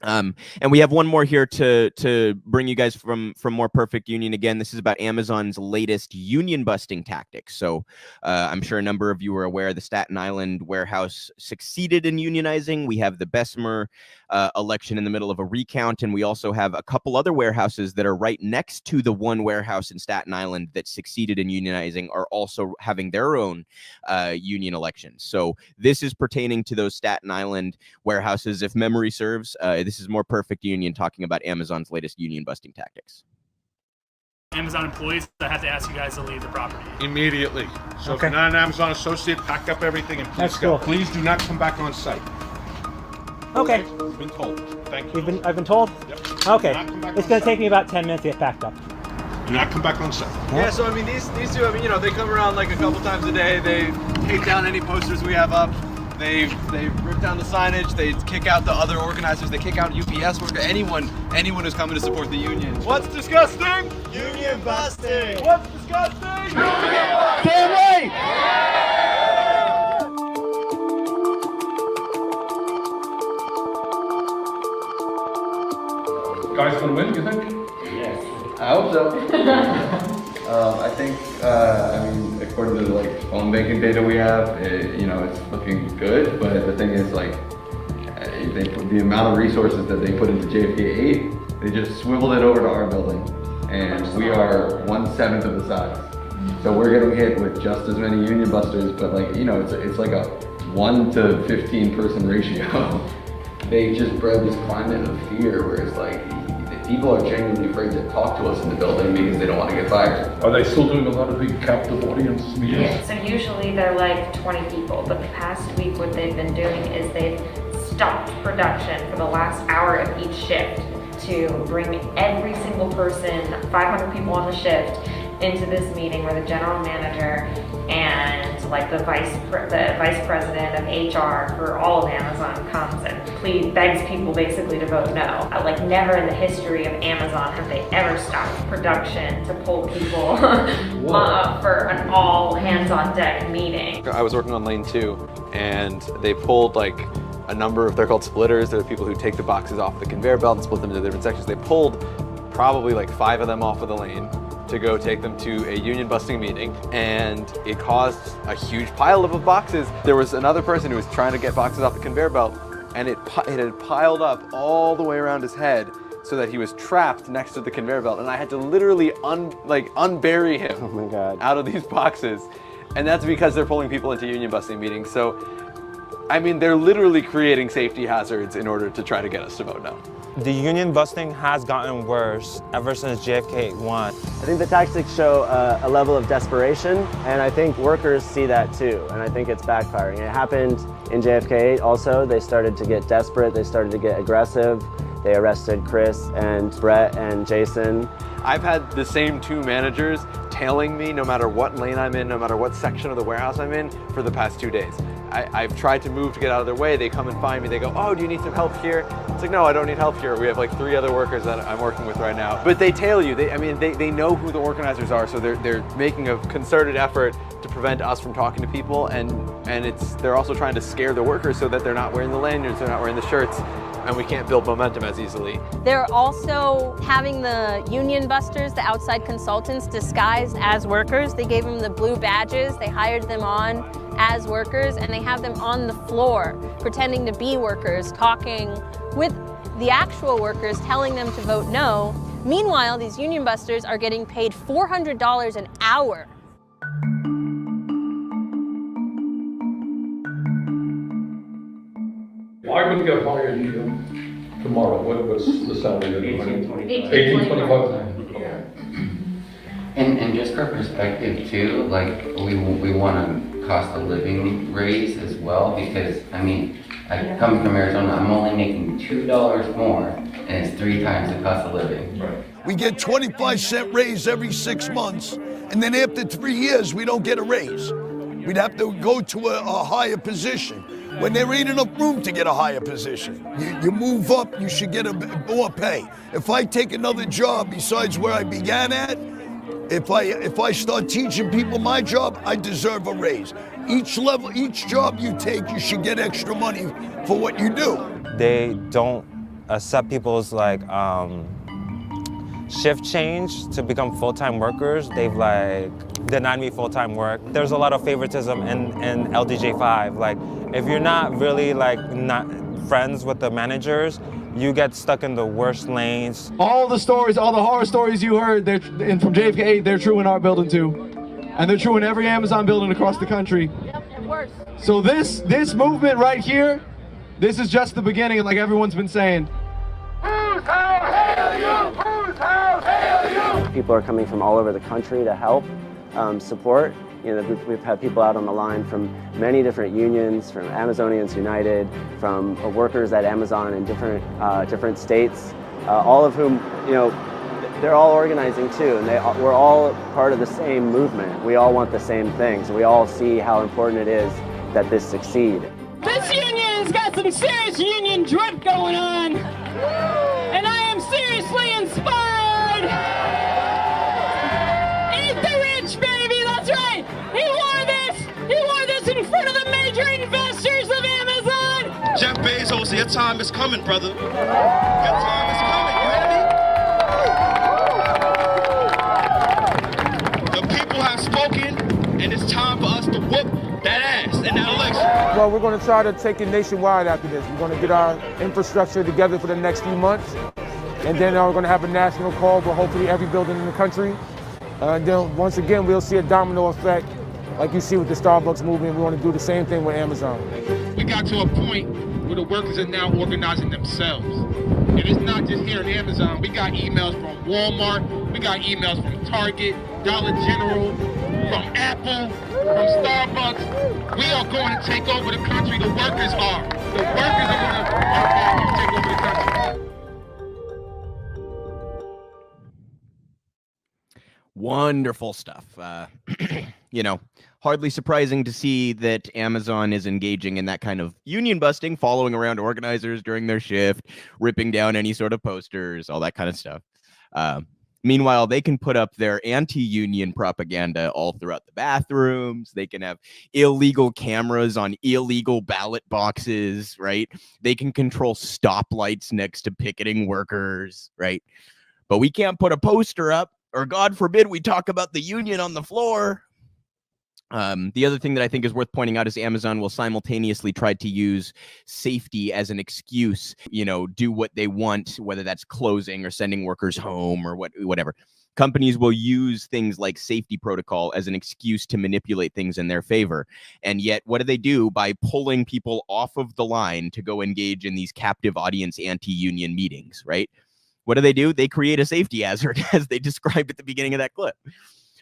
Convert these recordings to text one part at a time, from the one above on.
And we have one more here to bring you guys from More Perfect Union. Again, this is about Amazon's latest union busting tactics. So I'm sure a number of you are aware the Staten Island warehouse succeeded in unionizing. We have the Bessemer election in the middle of a recount, and we also have a couple other warehouses that are right next to the one warehouse in Staten Island that succeeded in unionizing are also having their own union elections. So this is pertaining to those Staten Island warehouses. If memory serves, this is More Perfect Union talking about Amazon's latest union busting tactics. Amazon employees, I have to ask you guys to leave the property. Immediately. So if you're not an Amazon associate, pack up everything and please go. Cool. Please do not come back on site. Okay. You've been told. Thank you. I've been told? Yep. Okay. It's going to take me about 10 minutes to get packed up. Do not come back on site. Yeah, so I mean, these two, I mean, you know, they come around like a couple times a day. They take down any posters we have up. They rip down the signage, they kick out the other organizers, they kick out UPS workers, anyone who's coming to support the union. What's disgusting? Union busting! What's disgusting? Union busting! Can't wait! Guys gonna win, you think? Yes. I hope so. I think, I mean, according to like phone banking data we have, you know, it's looking good. But the thing is, like, the amount of resources that they put into JFK 8, they just swiveled it over to our building, and we are 1/7 of the size. So we're getting hit with just as many union busters, but like, you know, it's like a 1 to 15 person ratio. They just bred this climate of fear where it's like, people are genuinely afraid to talk to us in the building because they don't want to get fired. Are they still doing a lot of big captive audience meetings? Yeah, so usually they're like 20 people, but the past week what they've been doing is they've stopped production for the last hour of each shift to bring every single person, 500 people on the shift, into this meeting where the general manager and like the vice president of HR for all of Amazon comes and begs people basically to vote no. Like never in the history of Amazon have they ever stopped production to pull people for an all hands on deck meeting. I was working on lane 2 and they pulled like a number of, they're called splitters. They're the people who take the boxes off the conveyor belt and split them into different sections. They pulled probably like 5 of them off of the lane to go take them to a union busting meeting, and it caused a huge pile of boxes. There was another person who was trying to get boxes off the conveyor belt, and it had piled up all the way around his head so that he was trapped next to the conveyor belt, and I had to literally unbury him out of these boxes. And that's because they're pulling people into union busting meetings. So, I mean, they're literally creating safety hazards in order to try to get us to vote no. The union busting has gotten worse ever since JFK 1. I think the tactics show a level of desperation, and I think workers see that too, and I think it's backfiring. It happened in JFK 8 also. They started to get desperate, they started to get aggressive. They arrested Chris and Brett and Jason. I've had the same 2 managers tailing me no matter what lane I'm in, no matter what section of the warehouse I'm in for the past 2 days. I've tried to move to get out of their way. They come and find me. They go, oh, do you need some help here? It's like, no, I don't need help here. We have like 3 other workers that I'm working with right now. But they tail you. They know who the organizers are, so they're making a concerted effort to prevent us from talking to people, and they're also trying to scare the workers so that they're not wearing the lanyards, they're not wearing the shirts, and we can't build momentum as easily. They're also having the union busters, the outside consultants, disguised as workers. They gave them the blue badges, they hired them on as workers, and they have them on the floor pretending to be workers, talking with the actual workers, telling them to vote no. Meanwhile, these union busters are getting paid $400 an hour. I would get hired tomorrow. What's the salary? $18.25. Yeah. And just for perspective too, like we want a cost of living raise as well, because I mean, I come from Arizona, I'm only making $2 more, and it's 3 times the cost of living. Right. We get 25-cent raise every 6 months, and then after 3 years, we don't get a raise. We'd have to go to a higher position when there ain't enough room to get a higher position. You move up, you should get more pay. If I take another job besides where I began at, if I start teaching people my job, I deserve a raise. Each job you take, you should get extra money for what you do. They don't accept people's like shift change to become full-time workers, they've like denied me full-time work. There's a lot of favoritism in LDJ5. Like if you're not really like not friends with the managers, you get stuck in the worst lanes. All the stories, all the horror stories you heard and from JFK8, they're true in our building too. And they're true in every Amazon building across the country. So this movement right here, this is just the beginning, like everyone's been saying. People are coming from all over the country to help support. You know, we've had people out on the line from many different unions, from Amazonians United, from workers at Amazon in different states, all of whom, you know, they're all organizing too, and we're all part of the same movement. We all want the same things. We all see how important it is that this succeed. This union's got some serious union drip going on, and I am seriously inspired. Eat the rich, baby, that's right. He wore this in front of the major investors of Amazon. Jeff Bezos, your time is coming, brother. Your time is coming, you hear me? The people have spoken, and it's time for us to whoop that ass in that election. Well, we're going to try to take it nationwide after this. We're going to get our infrastructure together for the next few months, and then we're going to have a national call for hopefully every building in the country. And then once again, we'll see a domino effect like you see with the Starbucks movement. We want to do the same thing with Amazon. We got to a point where the workers are now organizing themselves. And it's not just here in Amazon. We got emails from Walmart, we got emails from Target, Dollar General, from Apple, from Starbucks. We are going to take over the country. The workers are. The workers are going to take over the country. Wonderful stuff. You know, hardly surprising to see that Amazon is engaging in that kind of union busting, following around organizers during their shift, ripping down any sort of posters, all that kind of stuff. Meanwhile, they can put up their anti-union propaganda all throughout the bathrooms. They can have illegal cameras on illegal ballot boxes, right? They can control stoplights next to picketing workers, right? But we can't put a poster up, or God forbid we talk about the union on the floor. The other thing that I think is worth pointing out is Amazon will simultaneously try to use safety as an excuse, you know, do what they want, whether that's closing or sending workers home or whatever. Companies will use things like safety protocol as an excuse to manipulate things in their favor. And yet, what do they do by pulling people off of the line to go engage in these captive audience anti-union meetings, right? What do? They create a safety hazard, as they described at the beginning of that clip.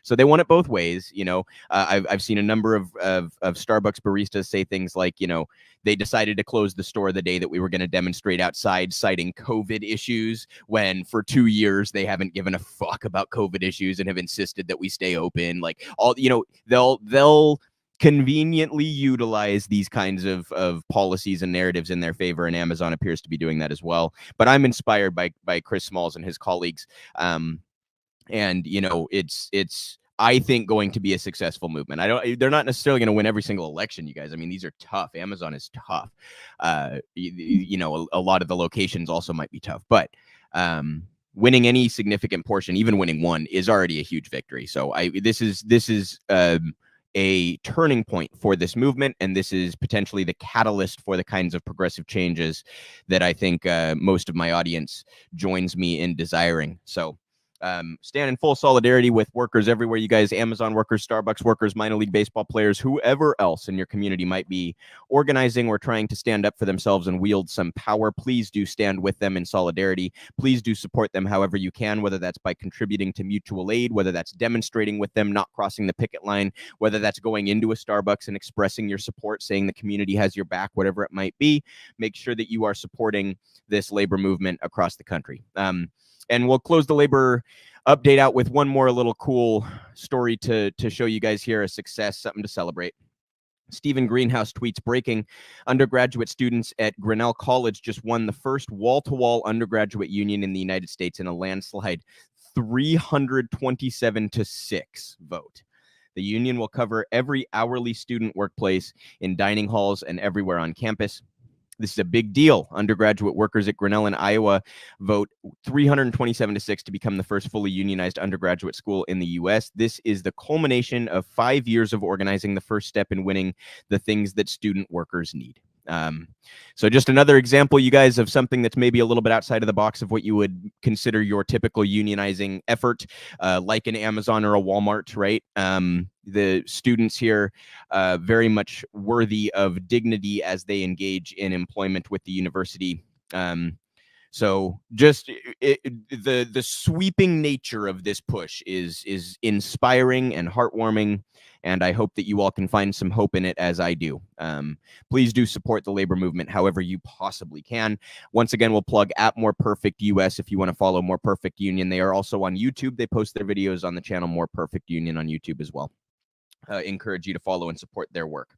So they want it both ways. You know, I've seen a number of Starbucks baristas say things like, you know, they decided to close the store the day that we were going to demonstrate outside, citing COVID issues, when for 2 years they haven't given a fuck about COVID issues and have insisted that we stay open. Like, all, you know, they'll conveniently utilize these kinds of policies and narratives in their favor, and Amazon appears to be doing that as well. But I'm inspired by Chris Smalls and his colleagues. And, you know, it's I think, going to be a successful movement. They're not necessarily going to win every single election, you guys. I mean, these are tough. Amazon is tough. You know, a lot of the locations also might be tough, but winning any significant portion, even winning one, is already a huge victory. So this is a turning point for this movement, and this is potentially the catalyst for the kinds of progressive changes that I think most of my audience joins me in desiring. So stand in full solidarity with workers everywhere, you guys. Amazon workers, Starbucks workers, minor league baseball players, whoever else in your community might be organizing or trying to stand up for themselves and wield some power. Please do stand with them in solidarity. Please do support them however you can, whether that's by contributing to mutual aid, whether that's demonstrating with them, not crossing the picket line, whether that's going into a Starbucks and expressing your support, saying the community has your back, whatever it might be. Make sure that you are supporting this labor movement across the country. And we'll close the labor update out with one more little cool story to show you guys here, a success, something to celebrate. Stephen Greenhouse tweets, breaking: undergraduate students at Grinnell College just won the first wall-to-wall undergraduate union in the United States in a landslide 327-6 vote. The union will cover every hourly student workplace in dining halls and everywhere on campus. This is a big deal. Undergraduate workers at Grinnell in Iowa vote 327-6 to become the first fully unionized undergraduate school in the U.S. This is the culmination of 5 years of organizing, the first step in winning the things that student workers need. So just another example, you guys, of something that's maybe a little bit outside of the box of what you would consider your typical unionizing effort, like an Amazon or a Walmart, right? The students here very much worthy of dignity as they engage in employment with the university. So just the sweeping nature of this push is inspiring and heartwarming, and I hope that you all can find some hope in it as I do. Please do support the labor movement however you possibly can. Once again, we'll plug at More Perfect US if you want to follow More Perfect Union. They are also on YouTube. They post their videos on the channel More Perfect Union on YouTube as well. Encourage you to follow and support their work.